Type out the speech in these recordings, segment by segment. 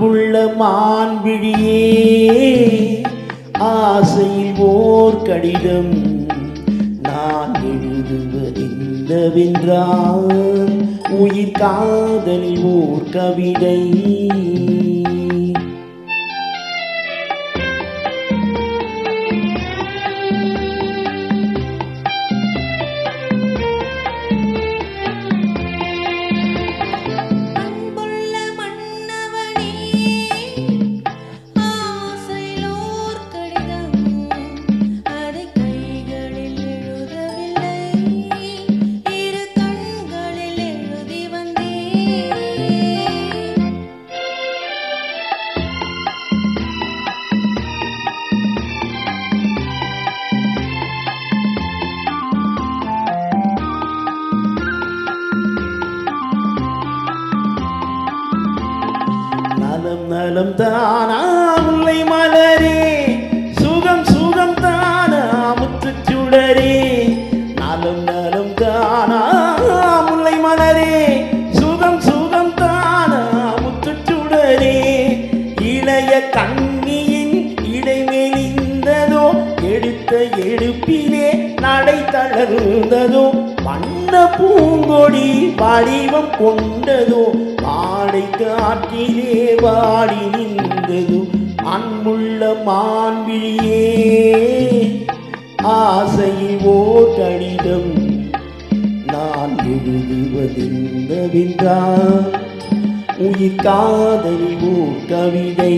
அன்புள்ள மான்விழியே, ஆசையில் ஓர் கடிதம் நான் எழுதுவதென்னவென்றால், உயிர் காதலில் ஓர் கவிதை. நலம் நலம் தானா முல்லை மலரே, சுகம் சுகம் தானா முத்துச் சுடரே. நலம் நலம் தானா முல்லை மலரே, சுகம் சுகம் தானா முத்துச் சுடரே. இளைய கண்ணியின் இடைமெலிந்ததோ, எடுத்த எடுப்பிலே நடை தளர்ந்ததோ. வண்ண பூங்கொடி வடிவம் கொண்டதோ, வாடை காற்றிலே வாடி நின்றதோ. அன்புள்ள மான்விழியே, ஆசையில் ஓர் கடிதம் நான் எழுதுவதென்னவென்றால், உயிர் காதலில் ஓர் கவிதை.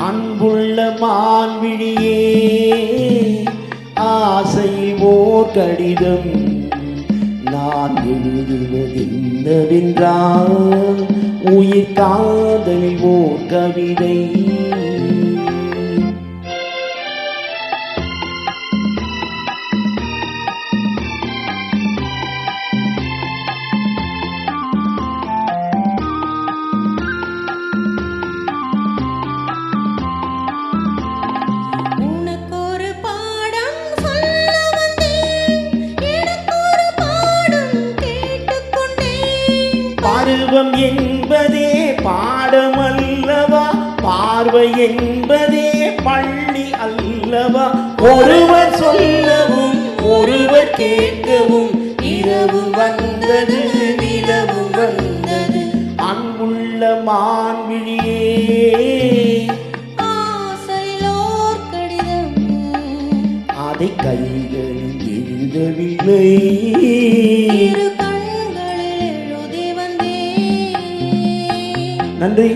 அன்புள்ள மான்விழியே, ஆசையில் ஓர் கடிதம் நான் எழுதுவதென்னவென்றால், உயிர் காதலில் ஓர் கவிதை. பருவம் என்பதே பாடமல்லவா, பார்வை என்பதே பள்ளி அல்லவா. ஒருவர் சொல்லவும் ஒருவர் கேட்கவும், இரவு வந்தது நிலவு வந்தது. அன்புள்ள மான்விழியே, ஆசையிலோர் கடிதம் அதை கைகளில் எழுதவில்லை, கண்களில் எழுதி வந்தேன். நன்றி.